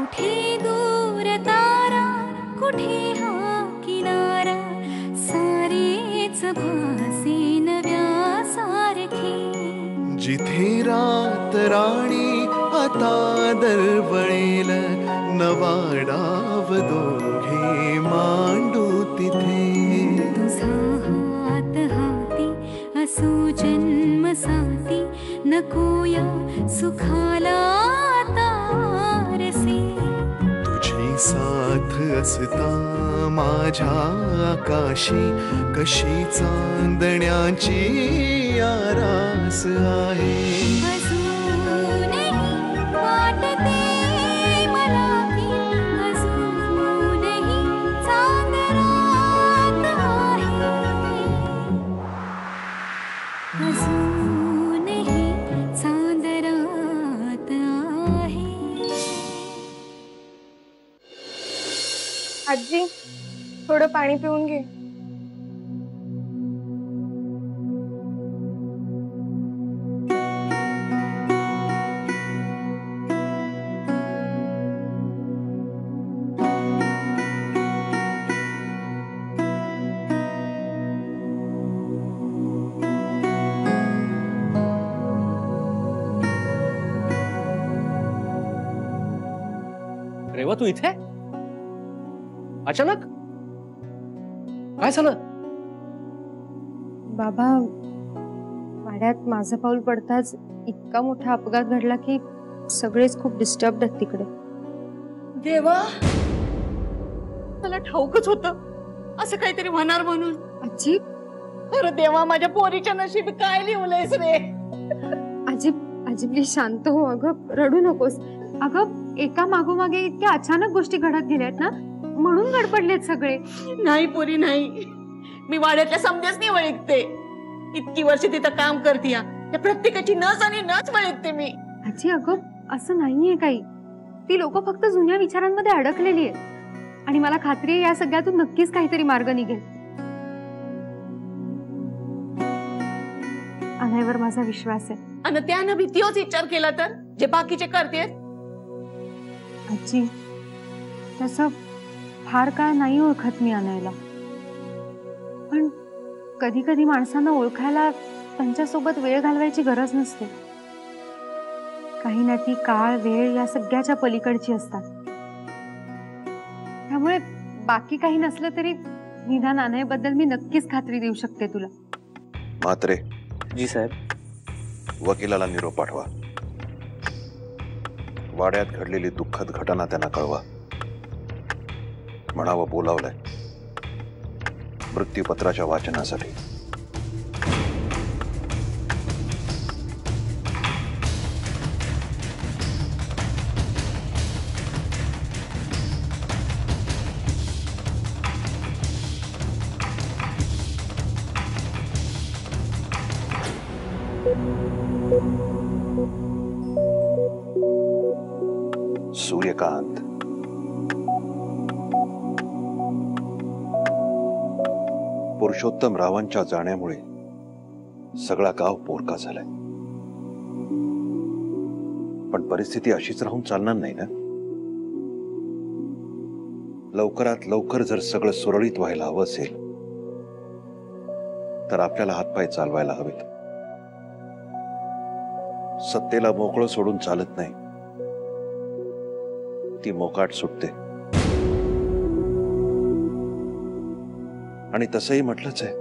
कुठे दूर तारा, कुठे हा किनारा, सारेच भासे नव्या सारखे. जिथे रात राणी आता दरवळेल, नवा डाव दोघे मांडू तिथे. तुझा हात हाती असो जन्म साथी, नकोया सुखाला तारसे. तुझी साथ असता माझ्या आकाशी, कशी चांदण्याची आरास आहे. अजूनही वाटते मला की, अजूनही चांदण्यात आहे, अजूनही चांदण्यात आहे. आजी, थोडं पाणी पिऊन घे. रेवा, तू इथे अचानक काय झालं? बाबा, वाड्यात माझं पाऊल पडताच इतका मोठा अपघात घडला की सगळेच खूप डिस्टर्ब आहेत तिकडे. देवा, मला ठाऊकच होतं असं काहीतरी होणार म्हणून. आजी, अरे देवा, माझ्या पोरीच्या नशीबी काय लिहिलंयस रे. आजी, आजी प्लीज शांत हो. अगं रडू नकोस. अगं एका मागोमागे इतक्या अचानक गोष्टी घडत गेल्यात ना, म्हणून गडबडलेत सगळे. नाही पोरी, नाही. मी वाड्यातल्या समजेच नाही वळखते. इतकी वर्ष तिथं काम करते, त्या प्रत्येकाची नस आणि नस वळखते मी. आजी, अगं असं नाहीये काही. ती लोक फक्त जुन्या विचारांमध्ये अडकलेली आहेत आणि मला खात्री आहे या सगळ्यातून नक्कीच काहीतरी मार्ग निघेल. अनयवर माझा विश्वास आहे. आणि त्यानं भीतीच विचार केला तर जे बाकीचे करतेत. आजी, तसं फार काळ नाही ओळखत मी अनयला, पण कधी कधी माणसांना ओळखायला त्यांच्यासोबत वेळ घालवायची गरज नसते. काही नाती काळ वेळ या सगळ्याच्या पलीकडची असतात. त्यामुळे बाकी काही नसलं तरी निदान अनयबद्दल मी नक्कीच खात्री देऊ शकते तुला. म्हात्रे. जी साहेब. वकिलाला निरोप पाठवा. वाड्यात घडलेली दुःखद घटना त्यांना कळवा. म्हणावं बोलावलंय मृत्यूपत्राच्या वाचनासाठी. सूर्यकांत. पुरुषोत्तम रावांच्या जाण्यामुळे सगळा गाव पोरका झालाय. पण परिस्थिती अशीच राहून चालणार नाही ना. लवकरात लवकर जर सगळं सुरळीत व्हायला हवं असेल तर आपल्याला हातपाय चालवायला हवेत. सत्तेला मोकळं सोडून चालत नाही, ती मोकाट सुटते. आणि तसंही म्हटलंच आहे,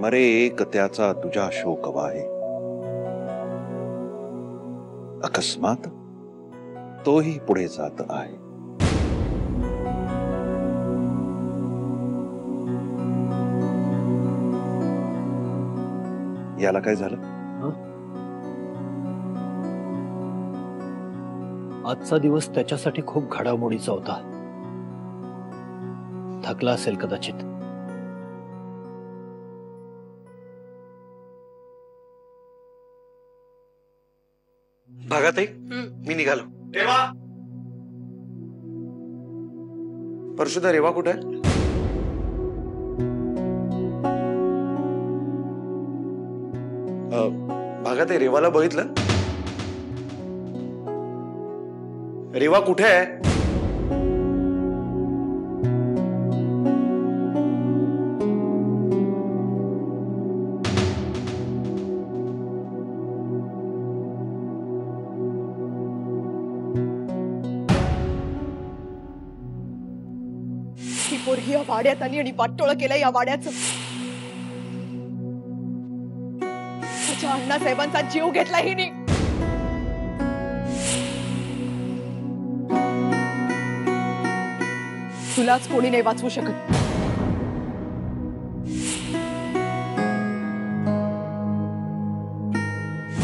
मरे एक त्याचा तुझा शोक वाहे. अकस्मात तोही पुढे जात आहे. याला काय झालं? आजचा दिवस त्याच्यासाठी खूप घडामोडीचा होता. थकला असेल कदाचित. भागाताई, मी निघालो. रेवा, परशुदा, रेवा कुठे आहे? भागाताई, रेवाला बघितलं? रेवा कुठे आहे? ही पोरगी या वाड्यात आली आणि वाटोळं केलं या वाड्याचं. त्याच्या अण्णासाहेबांचा जीव घेतला हिने. तुलाच कोणी नाही वाचवू शकत.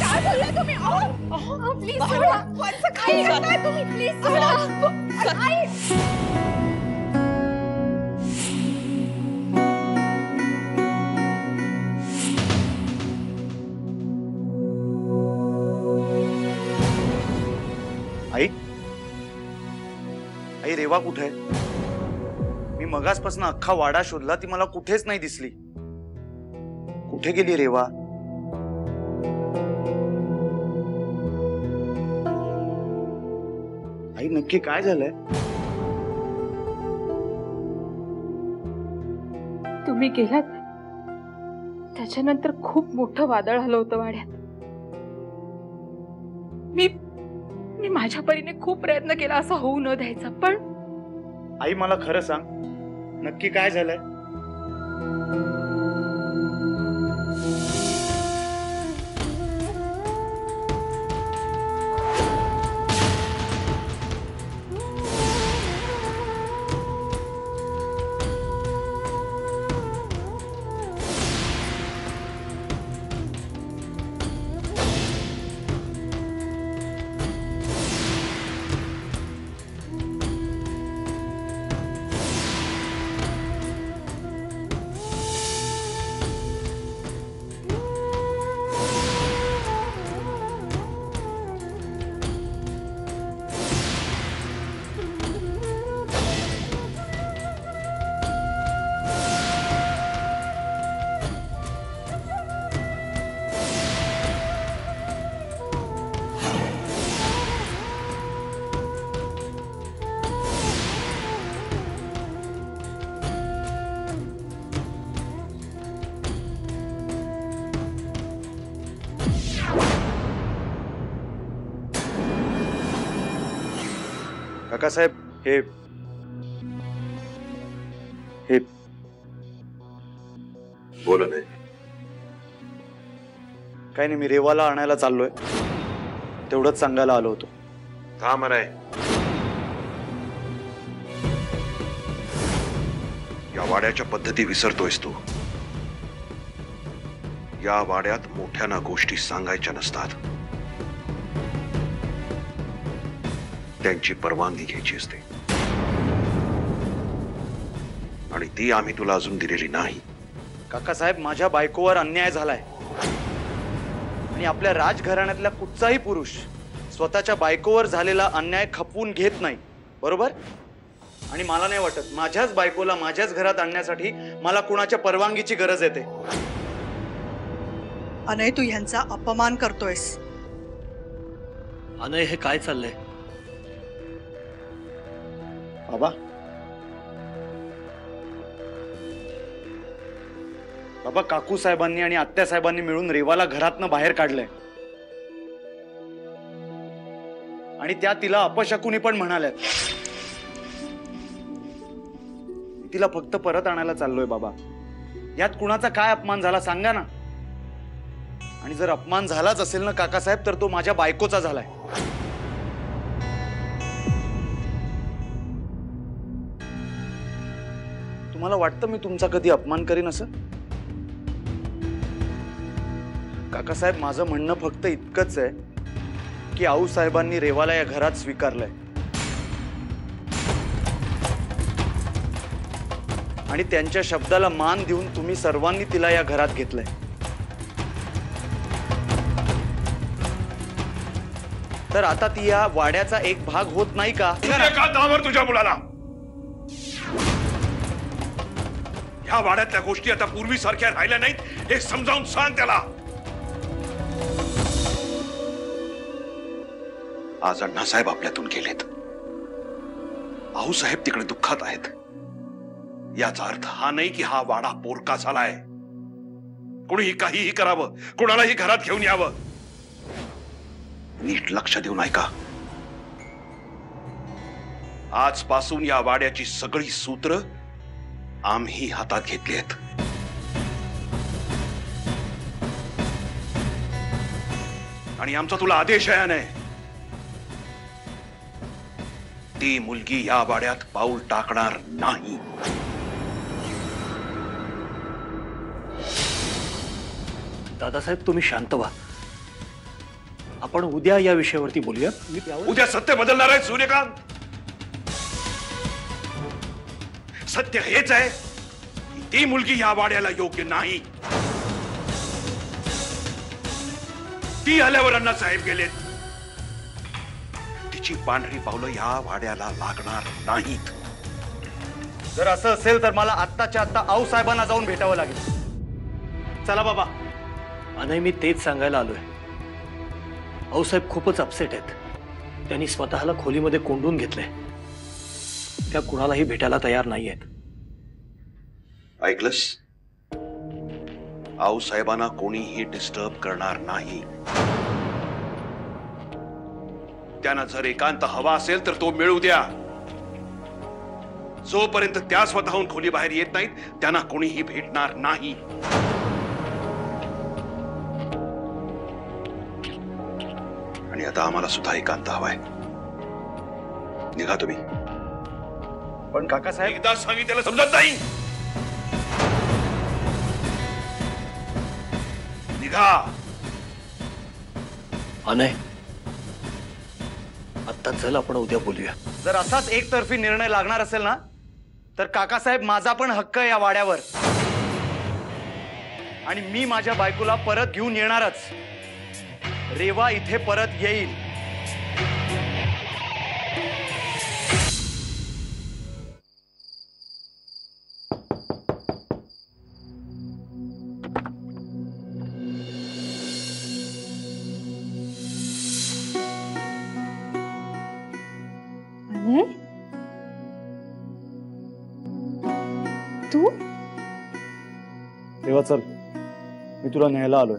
काय बोललाय तुम्ही? प्लीज काय करताय तुम्ही? प्लीज आई आई रेवा कुठे आहे? मी मगासपासून अख्खा वाडा शोधला, ती मला कुठेच नाही दिसली. कुठे गेली रेवा? आई नक्की काय झालंय? तुम्ही गेलात त्याच्यानंतर खूप मोठं वादळ आलं होतं वाड्यात. मी माझ्या परीने खूप प्रयत्न केला असं होऊ न द्यायचा, पण आई मला खरं सांग, नक्की काय झालंय? काकासाहेब, हे बोला नाही. काय नाही, मी रेवाला आणायला चाललोय, तेवढंच सांगायला आलो होतो. थांब रे. या वाड्याच्या पद्धती विसरतोयस तू. या वाड्यात मोठ्याना गोष्टी सांगायच्या नसतात, त्यांची परवानगी घ्यायची असते, आणि ती आम्ही तुला अजून दिलेली नाही. काकासाहेब, माझ्या बायकोवर अन्याय झालाय आणि आपल्या राजघराण्यातला कुठचाही पुरुष स्वतःच्या बायकोवर झालेला अन्याय खपवून घेत नाही, बरोबर? आणि मला नाही वाटत माझ्याच बायकोला माझ्याच घरात आणण्यासाठी मला कुणाच्या परवानगीची गरज येते. अनय, तू ह्यांचा अपमान करतोयस. अनय, हे काय चाललंय? बाबा, बाबा, काकू साहेबांनी आणि आत्या साहेबांनी मिळून रेवाला घरातनं बाहेर काढलंय आणि त्या तिला अपशकुनी पण म्हणाल्यात. तिला फक्त परत आणायला चाललोय. बाबा, यात कुणाचा काय अपमान झाला सांगा ना. आणि जर अपमान झालाच असेल ना काकासाहेब, तर तो माझ्या बायकोचा झालाय. तुम्हाला वाटतं मी तुमचा कधी अपमान करीन असं? काकासाहेब, माझं म्हणणं फक्त इतकंच आहे की आऊसाहेबांनी रेवाला या घरात स्वीकारलंय आणि त्यांच्या शब्दाला मान देऊन तुम्ही सर्वांनी तिला या घरात घेतलंय. तर आता ती या वाड्याचा एक भाग होत नाही का? तुझ्या मुलाला ह्या वाड्यातल्या गोष्टी आता पूर्वीसारख्या राहिल्या नाहीत हे समजावून सांग त्याला. आज अण्णासाहेब आपल्यातून गेलेत, आऊसाहेब तिकडे दुःखात आहेत. याचा अर्थ हा नाही की हा वाडा पोरका झालाय. कोणीही काहीही करावं, कोणालाही घरात घेऊन यावं. नीट लक्ष देऊन ऐका. आजपासून या वाड्याची सगळी सूत्र आम्ही हातात घेतली आहेत. आणि आमचा तुला आदेश आहे नाही, ती मुलगी या वाड्यात पाऊल टाकणार नाही. दादासाहेब तुम्ही शांत व्हा. आपण उद्या या विषयावरती बोलूया. उद्या सत्य बदलणार आहे सूर्यकांत. सत्य हेच आहे की ती मुलगी या वाड्याला योग्य नाही. ती आल्यावर अण्णासाहेब गेलेत. तिची पांढरी पावलं या वाड्याला लागणार नाहीत. जर असं असेल तर मला आत्ताच्या आत्ता आऊसाहेबांना जाऊन भेटावं लागेल. चला बाबा. आणि मी तेच सांगायला आलोय. आऊसाहेब खूपच अपसेट आहेत. त्यांनी स्वतःला खोलीमध्ये कोंडून घेतलंय. त्या कुणालाही भेटायला तयार नाही आहेत. ऐकलंस? आऊसाहेबांना कोणीही डिस्टर्ब करणार नाही. त्यांना जर एकांत हवा असेल तर तो मिळू द्या. जोपर्यंत त्या स्वतःहून खोली बाहेर येत नाहीत त्यांना कोणीही भेटणार नाही. आणि आता आम्हाला सुद्धा एकांत हवाय. निघा तुम्ही. पण काकासाहेब, एकदा सांगितलं समजत नाही. निघा. अनय, आता चल आपण उद्या बोलूया. जर असाच एकतर्फी निर्णय लागणार असेल ना तर काकासाहेब माझा पण हक्क आहे या वाड्यावर. आणि मी माझ्या बायकोला परत घेऊन येणारच. रेवा इथे परत येईल. तू रेवा चल, मी तुला न्यायला आलोय.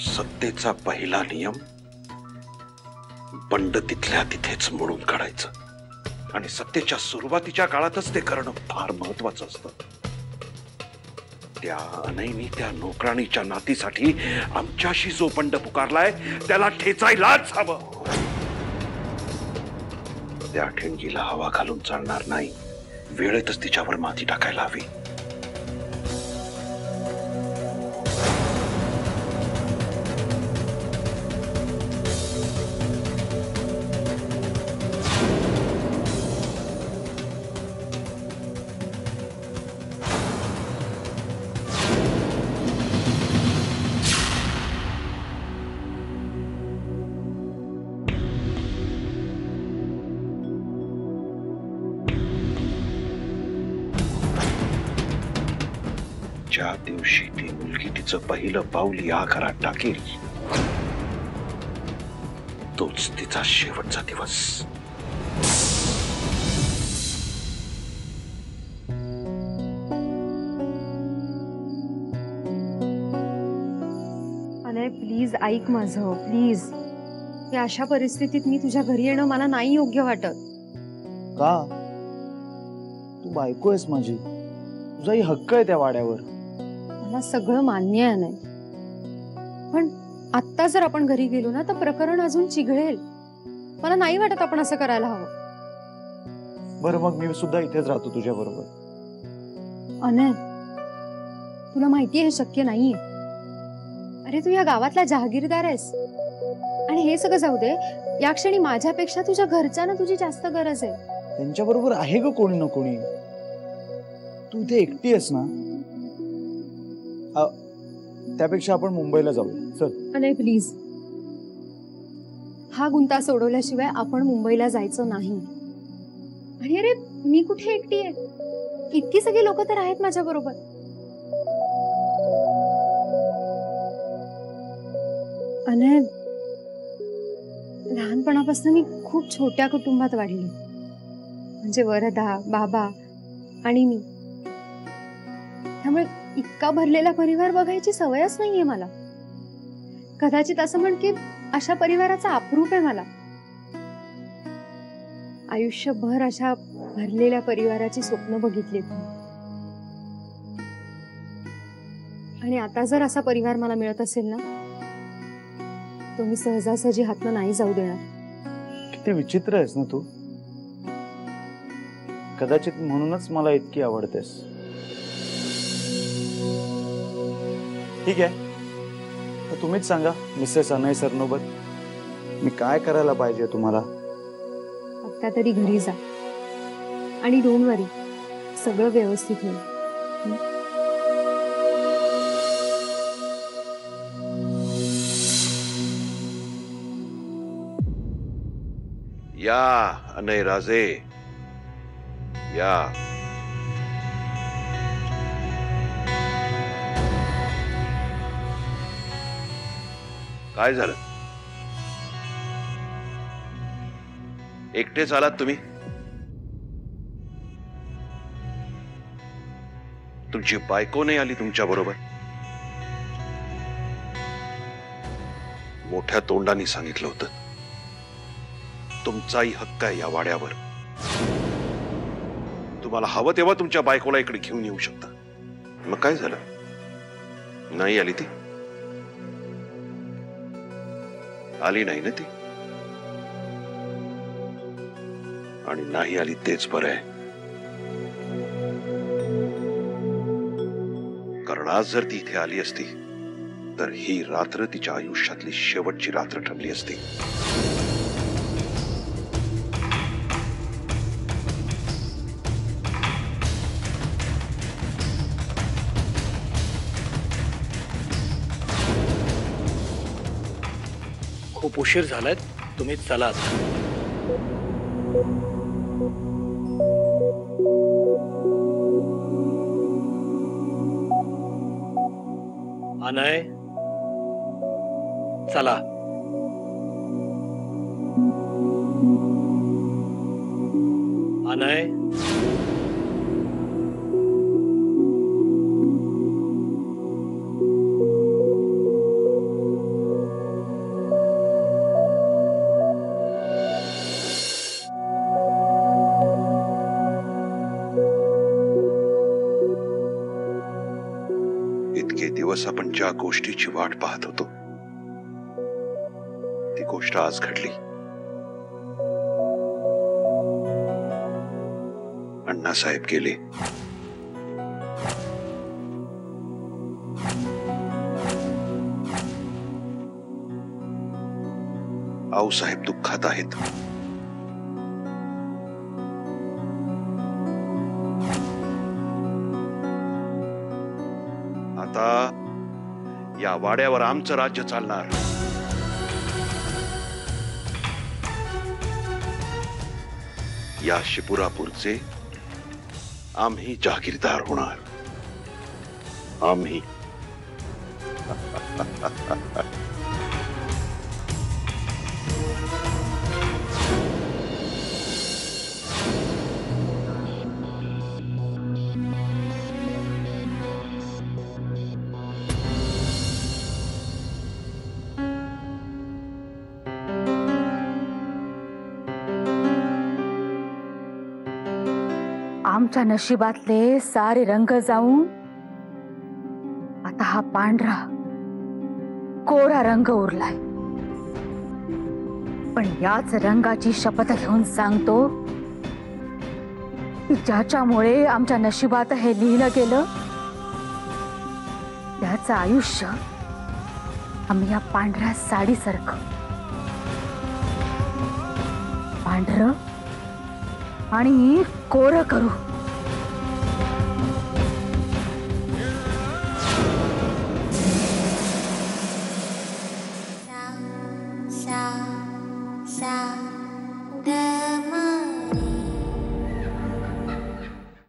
सत्तेचा पहिला नियम बंड तिथल्या तिथेच मोडून काढायचं. आणि सत्तेच्या सुरुवातीच्या काळातच ते करणं फार महत्वाचं असतं. त्या अनैनी त्या नोकराणीच्या नातीसाठी आमच्याशी जो बंड पुकारलाय त्याला ठेचायलाच हवं. त्या ठेंगीला हवा घालून चालणार नाही. वेळेतच तिच्यावर माती टाकायला हवी. ज्या दिवशी ती मुलगी तिचं पहिलं पाऊल या घरात टाकेल तोच तिचा शेवटचा दिवस. अनय प्लीज ऐक माझं, प्लीज. या अशा परिस्थितीत मी तुझ्या घरी येणं मला नाही योग्य वाटत. का? तू बायको आहेस माझी. तुझाही हक्क आहे त्या वाड्यावर. मला सगळं मान्य आहे अनय, पण आत्ता जर आपण घरी गेलो ना तर प्रकरण अजून चिघळेल. मला नाही वाटत आपण असं करायला हवं. बरं मग मी सुद्धा इथेच राहतो तुझ्या बरोबर. अनय, तुला माहितीये हे शक्य नाहीये. अरे तू या गावातला जहागीरदार आहेस. आणि हे सगळं जाऊ दे, या क्षणी माझ्यापेक्षा तुझ्या घरच्यांना तुझी जास्त गरज आहे. त्यांच्या बरोबर आहे ग कोणी ना कोणी. तू इथे एकटी आहेस ना. त्यापेक्षा आपण मुंबईला जाऊ. चल. अनय प्लीज, हा गुंता सोडवल्याशिवाय आपण मुंबईला जायचं नाही. आणि अरे मी कुठे एकटी आहे, इतकी सगळी लोक तर आहेत माझ्या बरोबर. अनय, लहानपणापासून मी खूप छोट्या कुटुंबात वाढली. म्हणजे वरदा, बाबा आणि मी. त्यामुळे इतका भरलेला परिवार बघायची सवयच नाहीये मला. कदाचित असं म्हण की अशा परिवाराचा अप्रूप आहे मला. आयुष्यभर अशा भरलेल्या परिवाराची स्वप्न बघितली. आणि आता जर असा परिवार मला मिळत असेल ना, तो मी सहजासहजी हातनं नाही जाऊ देणार. किती विचित्र आहेस ना तू. कदाचित म्हणूनच मला इतकी आवडतेस. ठीक आहे, तर तुम्हीच सांगा मिसेस अनय सरनोबत, मी काय करायला पाहिजे तुम्हाला? आता तरी घरी जा आणि डोंट वरी, सगळं व्यवस्थित होईल. या अनय राजे या. काय झालं? एकटेच आलात तुम्ही? तुमची बायको नाही आली तुमच्या बरोबर? मोठ्या तोंडाने सांगितलं होतं तुमचाही हक्क आहे या वाड्यावर. तुम्हाला हवं तेव्हा तुमच्या बायकोला इकडे घेऊन येऊ शकता. मग काय झालं? नाही आली ती? आली नाही ना ती? आणि नाही आली तेच बरं आहे. कारण आज जर ती इथे आली असती तर ही रात्र तिच्या आयुष्यातली शेवटची रात्र ठरली असती. खूप उशीर झालाय, तुम्ही चला आता. अनय, चला. अनय, इतके दिवस आपण ज्या गोष्टीची वाट पाहत होतो ती गोष्ट आज घडली. अण्णासाहेब गेले. आऊसाहेब दुःखात आहेत. आता या वाड्यावर आमचं राज्य चालणार. या शिपुरापूरचे आम्ही जहागीरदार होणार. आम्ही. आमच्या नशिबातले सारे रंग जाऊन आता हा पांढरा कोरा रंग उरलाय. पण याच रंगाची शपथ घेऊन सांगतो की ज्याच्यामुळे आमच्या नशिबात हे लिहिलं गेलं त्याचं आयुष्य आम्ही या पांढऱ्या साडीसारखं पांढरं आणि कोरं करू.